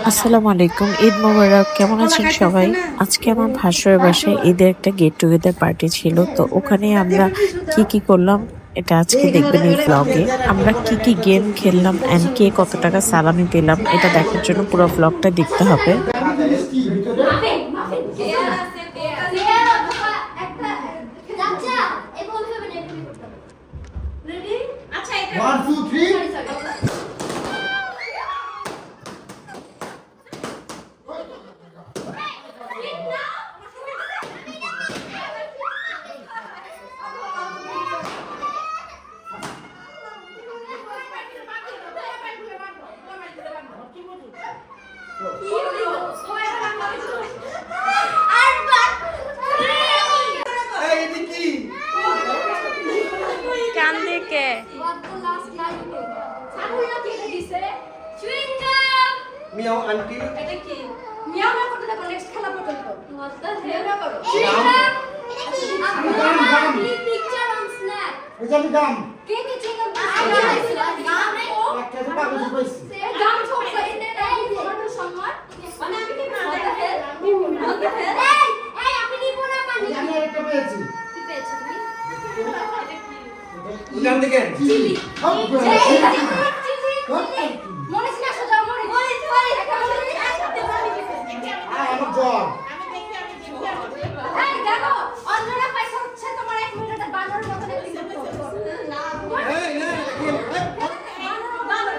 আসসালামু আলাইকুম, ঈদ মোবারক। কেমন আছেন সবাই? আজকে আমার ভাসুরের বাসায় ঈদের একটা গেট টুগেদার পার্টি ছিল, তো ওখানে আমরা কি করলাম এটা আজকে দেখবেন এই ভ্লগে। আমরা কি গেম খেললাম এন্ড কে কত টাকা সালামি পেলাম এটা দেখার জন্য পুরো ভ্লগটা দেখতে হবে। One, two, three. মিয়াও আন্টি এটা কি মিয়াও না করতে দেখো নেক্সট খেলা পর্যন্ত what the hell না করো আপনি পিকচার অন স্ন্যাপ এটা কি গাম কে চিংগাম গাম ও একটা তো পাগল হইছে গাম ছোট করে তোমার সম্মান মানে আমি কি না এই আপনি নিব না পানি আমি একটা পেয়েছি কি পেয়েছো তুমি উদান দেখেন চিলি মনে না সোজা মনে আমার জব এই দেখো অন্যরা পয়সা হচ্ছে তোমার 1 মিনিটে বানর মত একটু না এই না বানর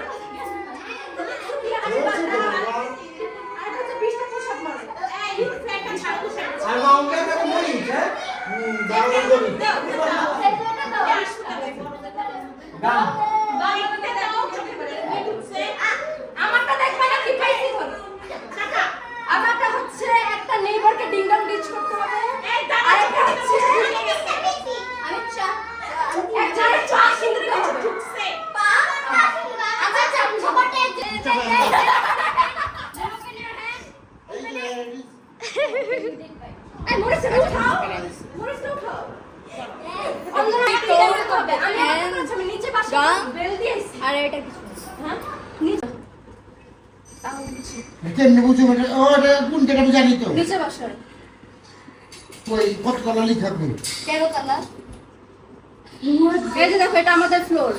আর তো 20টা পুশ-আপ মারে এই ফ্ল্যাটটা ছাড়ো আর মাউন্টে করে মরি হ্যাঁ দাও দাও আমারটা দেখবে না কি পাইছি বল টাকা আমারটা হচ্ছে একটা নেইবারকে ডিঙ্গল রিচ করতে হবে আর একটা হচ্ছে আমি চা একটা চা কিনতে হবে ঢুকছে পা আচ্ছা চা সবারটা এই মরিস উঠাও মরিস উঠাও আমি নিচে বসে বেল দিয়েছি আর এটা কিছু হ্যাঁ নিচে কেমনে বুঝো ওরে কোন জায়গা আমি জানি তো নিচে বসো ওই কত কালার লেখা থাকবে 13 কালার এই যে দেখো এটা আমাদের ফ্লোর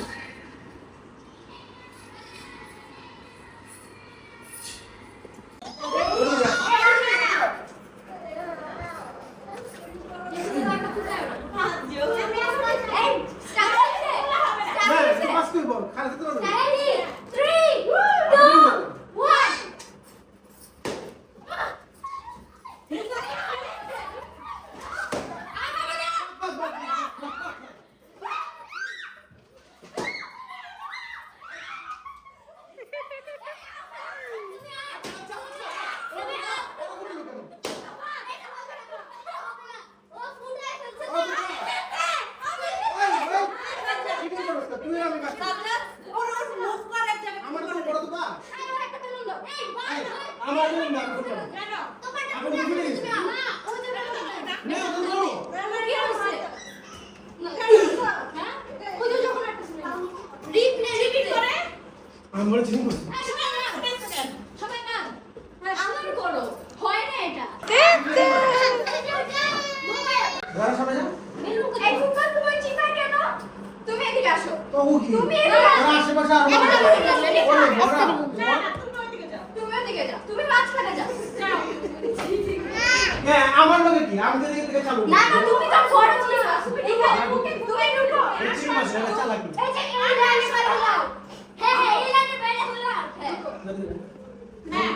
আমার লগে কি আমি তো দিকে চালু না না তুমি তো ঘরে ছিল তুমি ঢুকো এই মাসে চালা কি এই যে এই লাইনে বাইরে যাও হ্যাঁ হ্যাঁ এই লাইনে বাইরে যাও হ্যাঁ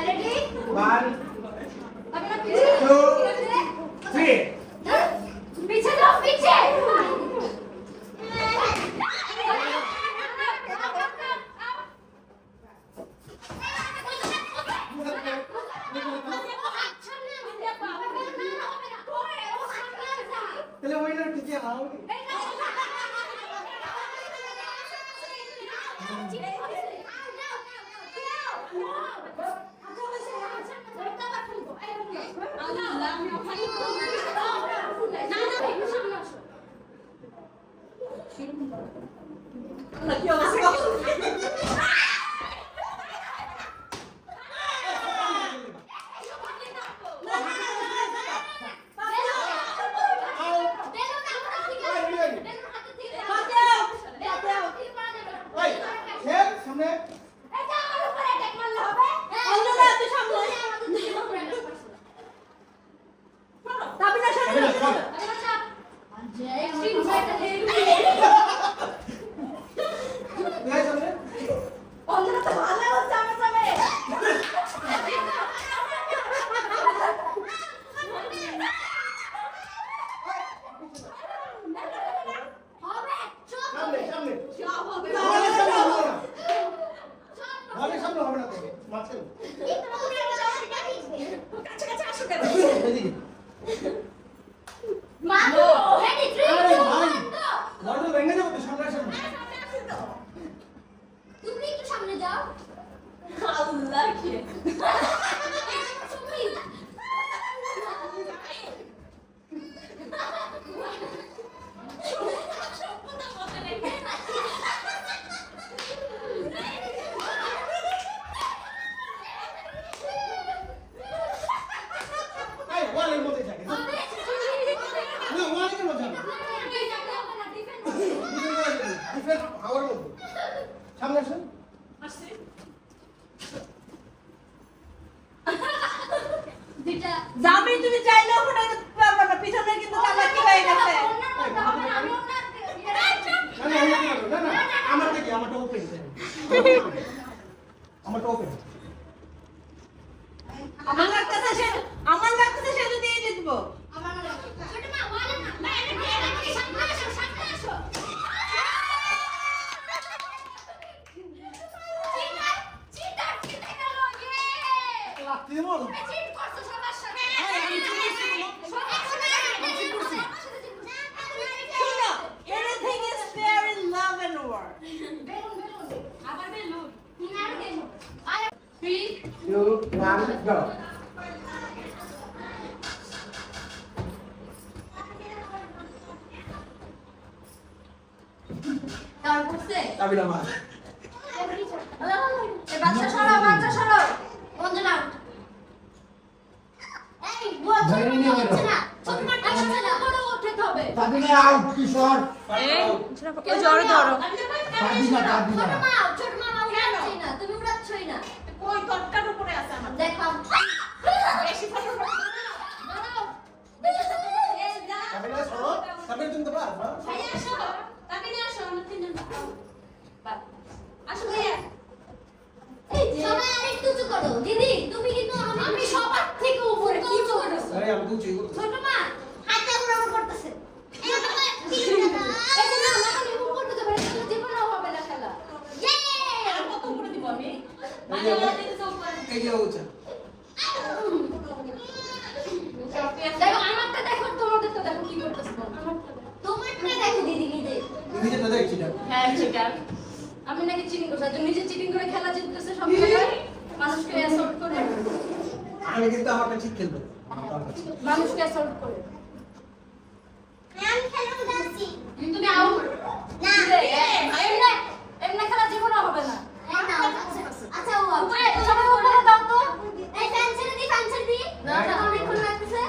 রেডি 1 2 3 पीछे जाओ पीछे चलो वही ना पीछे आओ না কি অবস্থা? তুমি একটু সামনে যাও। আল্লাহ কি সামনে আসুন। যাবি তুমি চাইলেও ফোটাইতে পারবে না, পিছনে কিন্তু চালাকি হয়ে গেছে। আমারটা কি? আমারটা ওপেন। আমারটা ওপেন। আমার লাগতেছে সে যদি দিয়ে দিব। Everything is fair in love and war. 3 2, 1, go. তার করছে তাবিলা মার। বাচ্চা সরো বন্ধনা এই ধরে নিয়ে বেরো। ছোট মাঠে আসছে না বড় উঠাতে হবে তাবিলা আউট, কিশোর। কেউ জোরে ধরো। ছোট মা উড়াচ্ছি না তুমি উড়াচ্ছই না কই কটকার উপরে আছে আমার। দেখো বেশি ফটো দাঁড়াও এই যা তাবিলা সরো। তাবিলা তুমি তো পারবা। ভাই আসো তাকে নিয়ে আসো আমরা তিনজন আসো ভাইয়া। এই যে সবাই আরেকটু উঁচু করো দিদি তুমি কিন্তু আমি সবার থেকে উপরে কি করো আরে আমি তো উঁচুই করতেছি। ছোট মা হাতে উড়ানো করতেছে এই যে না লাগালে উপর করতে পারে তাহলে জীবনও হবে না খেলা ইয়ে আর কত উপরে দিব আমি? এই যে উঁচা। দেখো আমারটা দেখো তোমাদেরটা দেখো কি করতেছে তোমারটা দেখো দিদি নিজে নিজে তো দেখছি না। হ্যাঁ সেটা। আমি নাকি চিটিং করছি একজন নিজে চিটিং করে খেলা জিততেছে সব জায়গায় মানুষকে অ্যাসল্ট করে আমি কিন্তু আমারটা ঠিক খেলবো। আমার কাছে। মানুষকে অ্যাসল্ট করে আমি খেলতে যাচ্ছি তুমি আউট না এমনে এমনে খেলা জীবনে হবে না আচ্ছা ও উপরে সবাই উপরে দাও তো এই ফ্যান ছেড়ে দি না অনেকক্ষণ লাগতেছে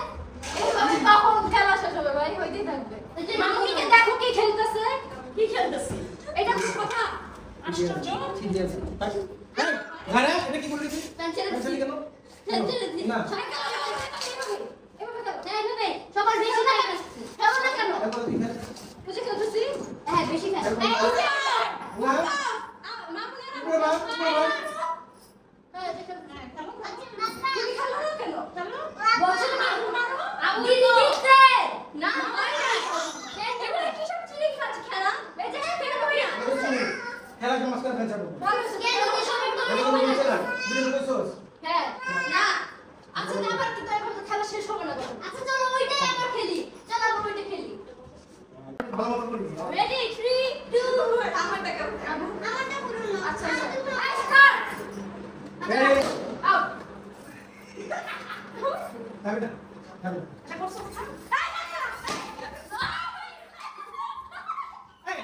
এইভাবে কখন খেলা শেষ হবে ভাই হইতেই থাকবে মামুনিকে দেখো কি খেলতেছে কি খেলতেছি? এটা কি কথা আশ্চর্য। ঠিক আছে। এই, ঘরে এটা কি বললি তুই? ফ্যান ছেড়ে ফ্যান ছেড়ে দি কেন? ফ্যান ছেড়ে দি না। সবাই খেলা এভাবে খেলো সবার বেশি খেলা খেলো না কেন এরপর তুই খেল। বুঝে খেলতেছি হ্যাঁ বেশি খেলো এরপর এই তুই- না। মামুনি উপরে বাস, উপরে বাস। হ্যাঁ দেখো তুমি খেলো না কেন বলছো না মারো আমি দিতে না হয় না এগুলো কি সব চিলি খেলা এই যে ফের হইয়া খেলা সমাজ করে ফেলছে বলো। বলো কে যদি সবাই এটা করে কোনো বলছে না। বিলে কইছস? হ্যাঁ না আচ্ছা না আবার কিন্তু এখন তো খেলা শেষ হবে না তখন আচ্ছা চলো ওইটাই আবার খেলি চলো আবার ওইটা খেলি ভালো মতো করবি। রেডি 3 2 আমারটা কেমন? আমারটা পুরো আচ্ছা স্টার্ট এই, আউট তাবিলা, তাবিলা। এটা করছো? এই,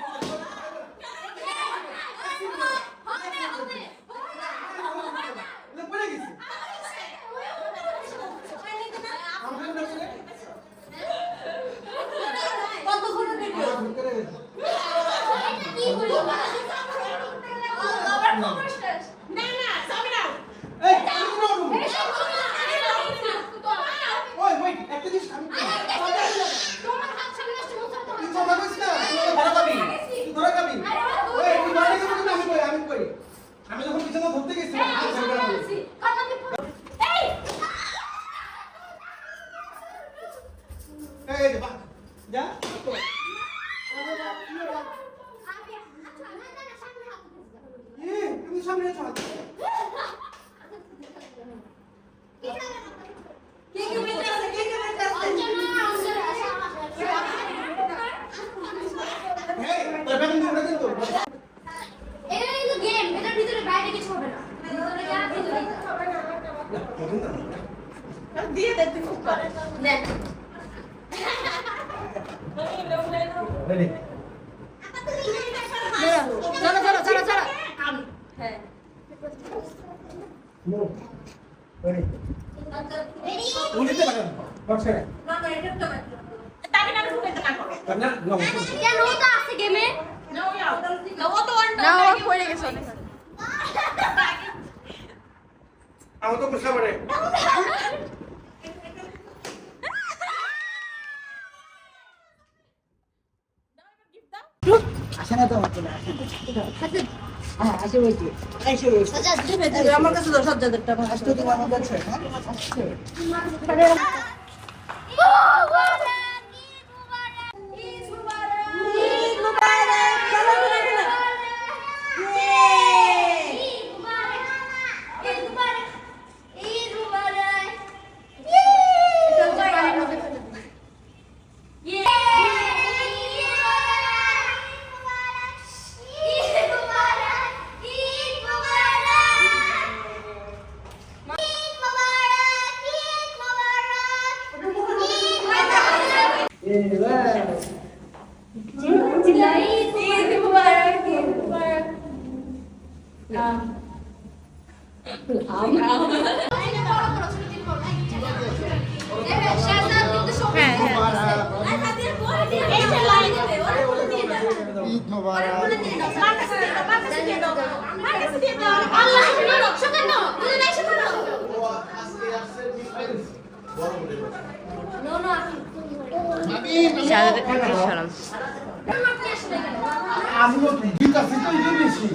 এই তোর বেতন দিবি না কিন্তু এটা কিন্তু গেম, এটার ভিতরে বাইরে কিছু হবে না। ভিতরে যা ভিতরে দিয়ে দে তুই খুব করে দেখ। রেডি চলো চলো চলো চলো হ্যাঁ নো রেডি রেডি উনিতে লাগান বক্সে না না এটা তো তাকে না ঢুকে না করো না নো কেন ওটা আছে গেমে? নাও যাও ও তো ওয়ান না ও পড়ে গেছে অনেক আমার তো বুঝতে পারে আসে না তো আচ্ছা আমার কাছে 10,000 টাকা আসতে তো আমার কাছে ঈদ মোবারক আমিও দিতাছি তো এই বেশি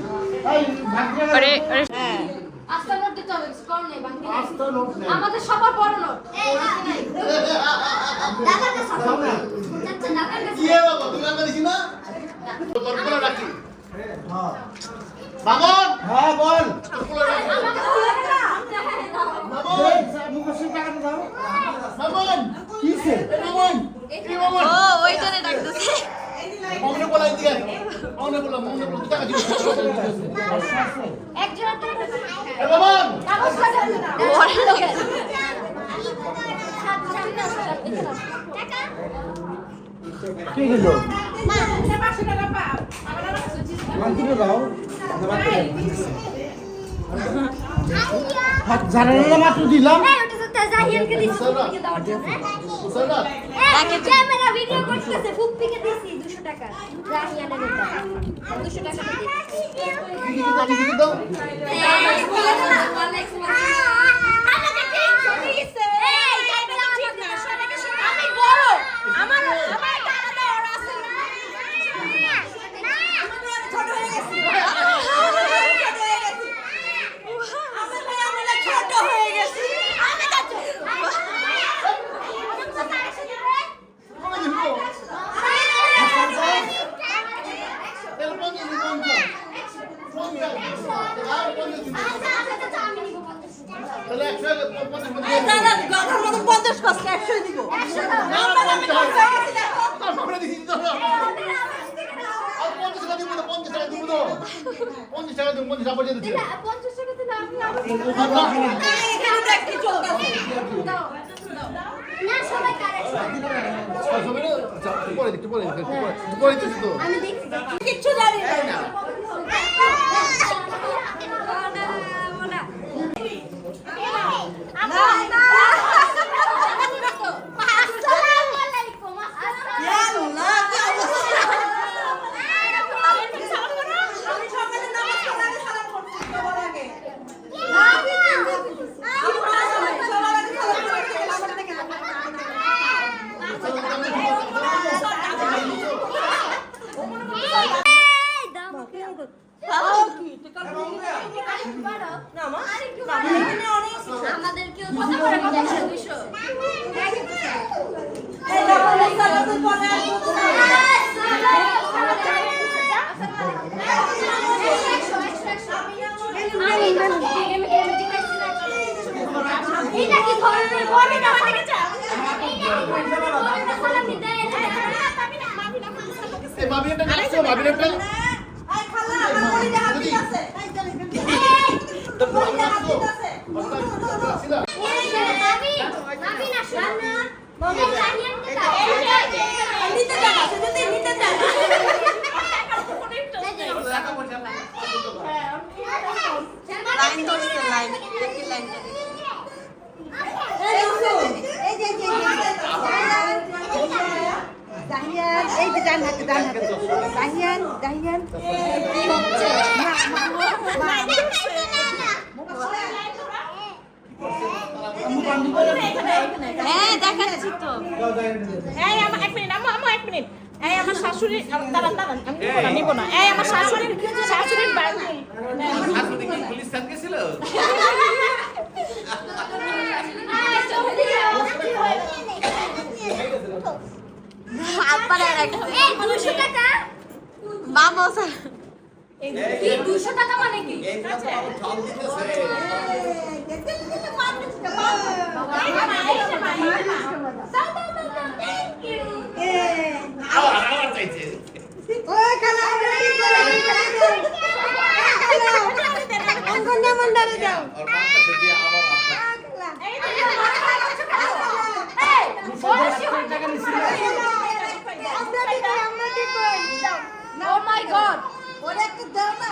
এই ভাগ্যে আস্তা নোট দিতে হবে, স্কোর নেই বাকি নেই। আস্তে লোক নেই আমাদের সবার বড় নোট। দাদার কাছে আছে। আচ্ছা দাদার কাছে। কি বাবা তুমি রান্না দিছি না তোর কোলা রাখি হ্যাঁ মামন হ্যাঁ বল তোর কোলা রাখি আমাকে দিয়ে দাও। মামন এই মুখোশে টাকা দাও মামন কিসে মামন এই মামন ও ওইটারে ডাকতেছে মামনে কোলা দিয়ে মামনে বলা টাকা দিবি এক জোড়া টাকা। এ মামন কাগজ খাতা না। ওরে লোকে টাকা। কি দিল মা, 500 টাকা পা মান্তিকে দাও আইয়া। হাত জানালা মাত্র দিলাম এই ওটা তো তাজাহিয়ানকে দিছি। ফুপিকে দাও। সরনা এই ক্যামেরা ভিডিও করতেছে, ফুপিকে দিছি 200 টাকা। জাহিয়ানের এটা। 200 টাকা দিছি। কি দাও আমি বড় আমার দাদা ওর আছে ছোট হয়ে গেছে ছোট হয়ে গেছে আমি তো তাহলে 100 দাদা গাধার মতো 50 কষ্ট 100 দিব আমরা দিছি তো না আর 50 টাকা দিব না 50 টাকা দিব না 50 টাকা দিব 50 টাকা পর্যন্ত দিছি 50 টাকা দিলে আমি আবার এখানে দেখ কি চলতেছে না সবাই কারে সবাই পরে দিতে পরে দিছি তো আমি দেখছি কিচ্ছু জানি না আমাদেরকেও কথা করে কথা 200 এটা কি ধরনের বলে না এ ভাবি এটা নাচছো চাবি একটা এই খালা আমার মরিতে হাত দিতেছে এই চলে তো মরিতে হাত দিতেছে নাবি না শোনা মমি জানিয়েন তো নিতে যাবা যদি নিতে যাবা লাইন ধরছে লাইন দেখি লাইন এই যে দাহিয়ান এই যে ডান হাতে দাহিয়ান কি হচ্ছে হ্যাঁ দেখাচ্ছি তো এই আমার এক মিনিট আম্মু এক মিনিট এই আমার শাশুড়ি দাঁড়ান আমি নিব না এই আমার শাশুড়ির বাড়ি শাশুড়ি কি পুলিশ থানকে ছিল? আব্বারে রাখছে এই 200 টাকা বাবা কি 200 টাকা মানে কি এই কথা ঠক দিতেছে। আবার চাইছে। ওই খালা অঙ্গনে মন্ডারে যাও ওর মাথা থেকে আবার আপনার ও মাই গড ওরে একটু দাও না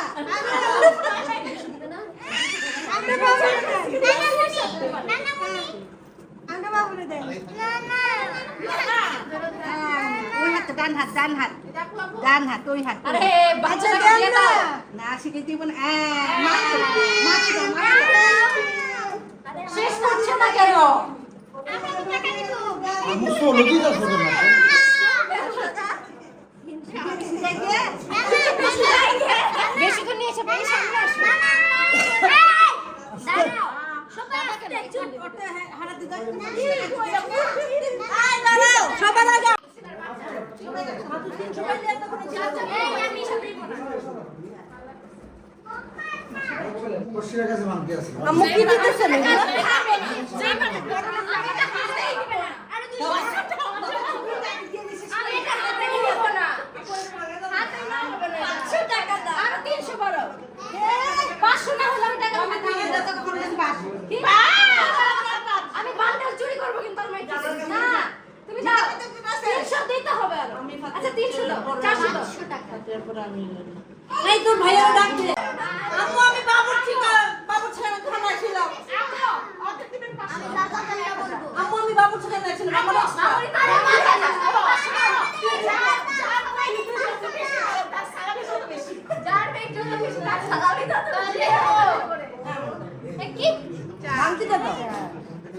আমরা বাবুরে দেন ওই হাত ডান হাত ওই হাত আরে বাচ্চাটাকে দিয়ে দাও না শিখে দিব না শেষ করছে না কেন মুসো লগি যা শুধু না বেশি করে নিয়েছে বেশি সামনে আসো দাঁড়াও সবাই চুপ করতে হারা দিদা সবার আগে আমি সামনে পশ্চিমের কাছে মানতে আছে আম্মু কি দিতেছে না আমি এটা হাতে নিব না হাতে না হবে না 500 টাকা দাও আর 300 বড় 500 না হলে আমি টাকা হাতে নিয়ে দাও কি আমি বান্ডেল চুরি করব কিন্তু আমার না তুমি দাও 300 দিতে হবে আর আচ্ছা 300 দাও 400 টাকা এই তোর ভাইয়া ডাক দে আম্মু আমি বাবুর ছেলে খানা ছিলাম আম্মু আমি বাবুর ছেলে ছিলাম আমার ভাঙতি দাও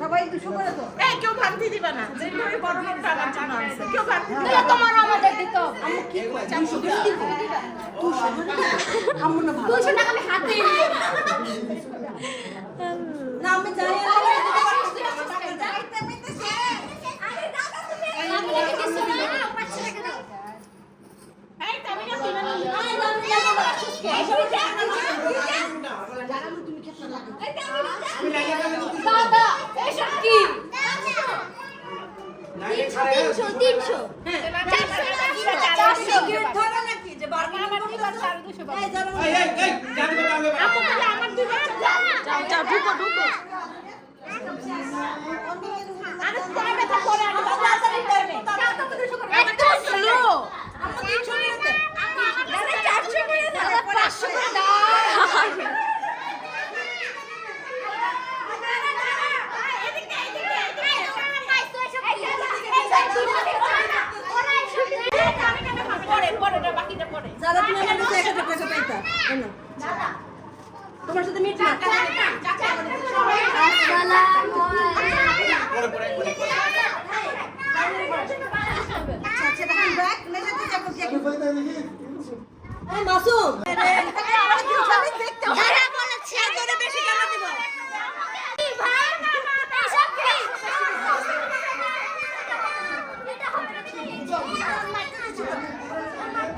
সবাই 200 করে তো এই কেউ ভাঙতি দিবা না যেভাবে বড় লোকটা আমার জন্য আছে কেউ ভাঙতি দিবা না। তোমার আমাদের দিতে হবে আম্মু না ভালো 200 টাকা আমি হাতে নিয়ে না আমি জানি না এই তুমি না কিনা নিয়ে দাদা এসব কি 300 ধরো নাকি যে বারবার আমার দিবা 250 এই ধরো এই জানি তো আমি আপু বলে আমার দিবা যাও ঢুকো আরে কয় ব্যথা করে আমি বাবা আসলে দেবে এত স্লো আম্মু 300 করে দে আরে 400 করে দাও 500 করে দাও যারা তুমি আমার কাছে 1000 টাকা পাইতা এনো তোমার সাথে মিট না আচ্ছা দেখেন ব্যাক নেশা দিতে যাবো যে এই মাসুম দেখতে যারা বলেছে তোরে বেশি টাকা দিব ভাই এসব কি এটা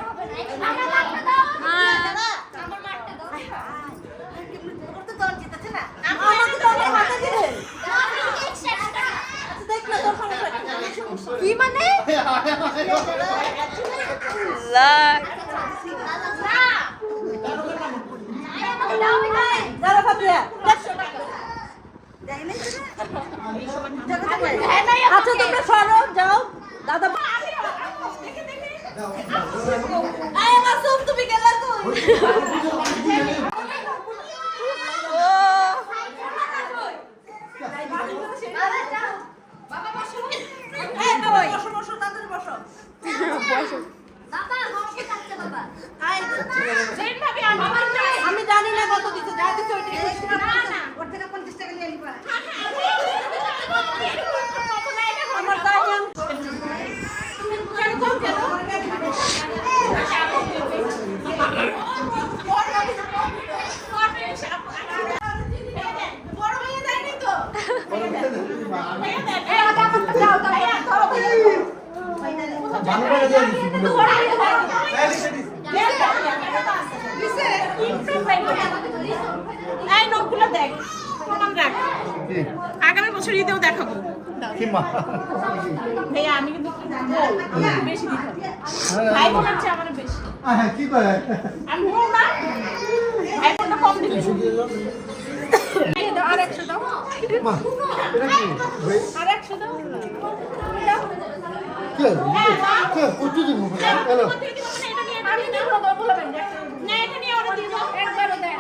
হবে না আমার মারতে দাও আমার মারতে দাও তো তোর জিতেছে না আমাকে তো অনেক হাতে দিলে আচ্ছা দেখ না তোর সমস্যা কি মানে আয়, আয়, আয়, আয়। আচ্ছা দিয়া আচ্ছা তোমরা সরো যাও দাদা তুমি গেলা আমি জানি না কত দিতে যা দিতে ওর থেকে 50 টাকা নিয়ে নিবা আমার তাই এই নোটগুলো দেখ প্রমাণ রাখ আগামী বছর ঈদেও দেখাবো ভাইয়া আমি কিন্তু বেশি দিতে হবে ভাই বোনের চেয়ে আমার বেশি কি করে আমি বল না ভাই বোনটা কম দিবে আর 100 দাও মা এটা কি আর 100 দাও কে কে কত দিব হ্যালো আমি দেব না বলবেন না এটা নিয়ে অর্ডার দিয়ে দাও একবারও দেন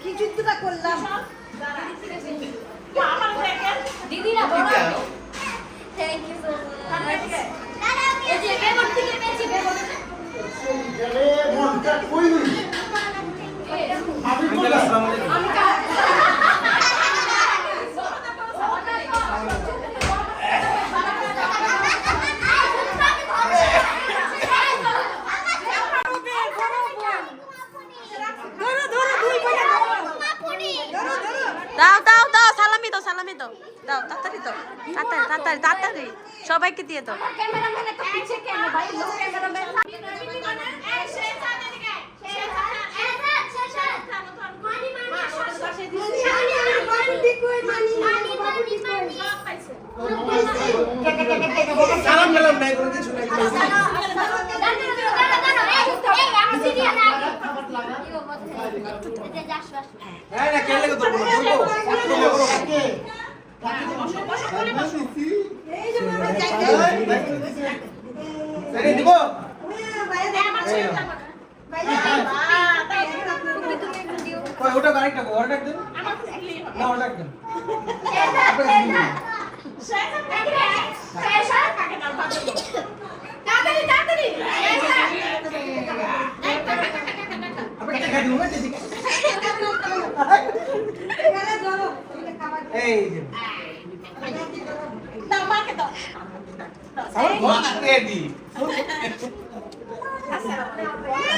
কি যুদ্ধটা করলাম দিদিরা বড় থ্যাংক ইউ সো মাচ এই যে বেবর থেকে পেয়েছি বেবর গেলে মনটা কই আমি বললাম আমি দাও দাও দাও সালামি দাও দাও তাড়াতাড়ি দাও তাড়াতাড়ি তাড়াতাড়ি সবাইকে দিয়ে দাও ক্যামেরাম্যান তো পিছে কেন ভাই লো ক্যামেরাম্যান সালাম গেলাম নাই কোনো কিছু নাই হ্যাঁ না কেন লাগে তোর বলবো এই দিব কই ওটা আরেকটা ওটা ডাক দেন না ওটা ডাক দেন আপনি দেখা দিন না দিদি এই যে দাও মাকে দাও আমার ঘর রেডি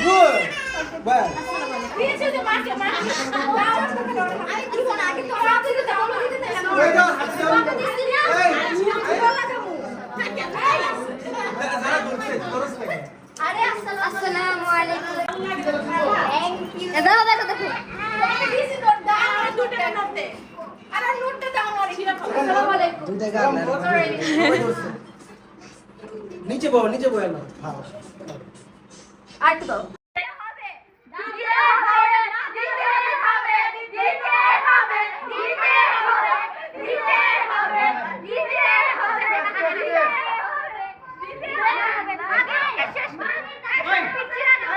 গুড বাস দিয়েছে যে মাকে মাকে আমি দিব না আগে তোরা দিতে দাও দিতে দাও ওই দাও হাত দাও এই যারা দূরছে তোরস লাগে আরে আসসালামু আলাইকুম থ্যাংক ইউ দাও দেখো দেখো দিছি তোর দাও আর দুটো নোট দে আর নোটটা দাও না ছিল আসসালামু আলাইকুম নিচে বল না হ্যাঁ আর তো দাও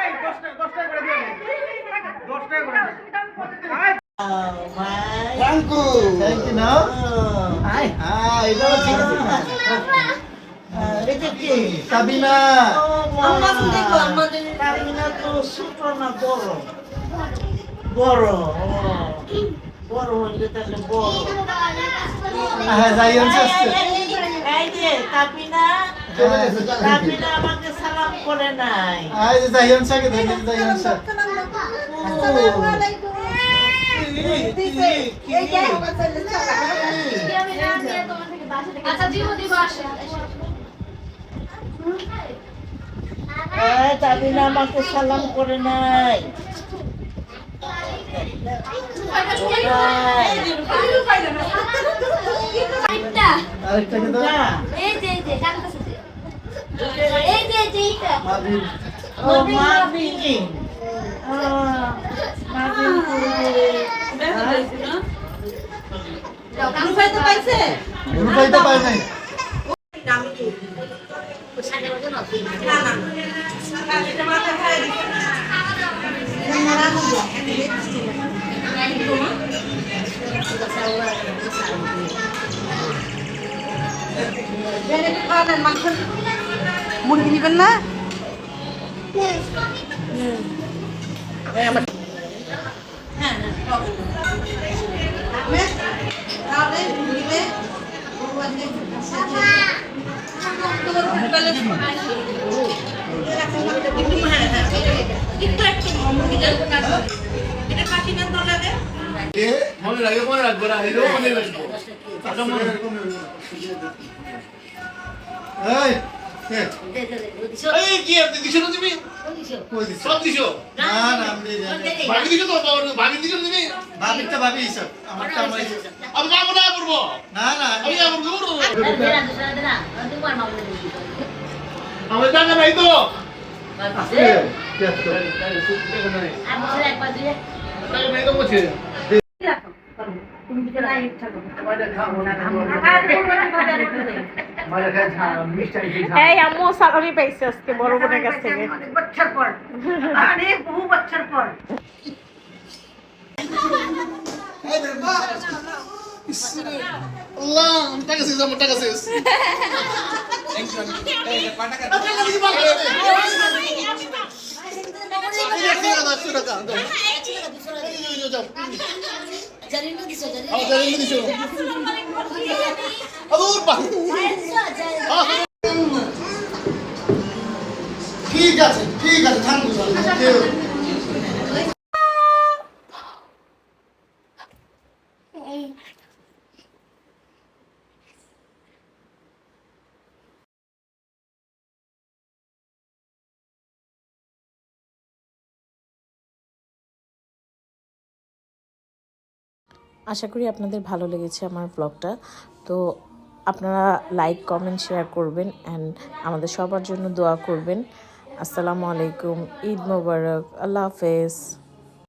এই 10 টাকা করে দিও 10 টাকা করে আঙ্কু থ্যাংক ইউ না এটাও ঠিক আছে এটা কি সাবিনা আম্মা দেখো আম্মা সাবিনা তো ছোট না বড় বড় বড় হইলে তাহলে বড় হ্যাঁ জায়ান আসছে এই যে তাপিনা তাপিনা আমাকে সালাম করে নাই এই যে জায়ান সাকে দেখেন জায়ান সা আসসালামু আলাইকুম দিছে এই যে আমার ছেলে আমি নাম দিয়ে তোমার থেকে বাসা থেকে আচ্ছা দিব আসে এই তাপিনা আমাকে সালাম করে নাই আরেকটা কি দাও এই যে কানটা সাথে এই যে এইটা মাবিন ও মাবিন মাবিন রুফাই তো পাইছে রূপাই তো পায় নাই মুরগি নিবেন না মনে রাখবো না এটাও মনে রাখবো টাকা মনে রাখবো এই কি আপনি দিছো না তুমি কই দিছ সব দিছো না না আমি ভাবি দিছো তো ভাবি দিছো না তুমি ভাবিটা ভাবি সব আমারটা আমার আমি যাবো না করবো না না আমি যাবো করবো আমার টাকা নাই তো টাকা নাই তো বলছে এই আম্মু সালামি পাইছে আজকে বড় বোনের কাছ থেকে বছর পর আরে বহু বছর পর আল্লাহ আমি টাকা শেষ আমার টাকা শেষ ঠিক আছে থামবো আশা করি আপনাদের ভালো লেগেছে আমার ব্লগটা। তো আপনারা লাইক কমেন্ট শেয়ার করবেন অ্যান্ড আমাদের সবার জন্য দোয়া করবেন। আসসালামু আলাইকুম, ঈদ মোবারক, আল্লাহ হাফেজ।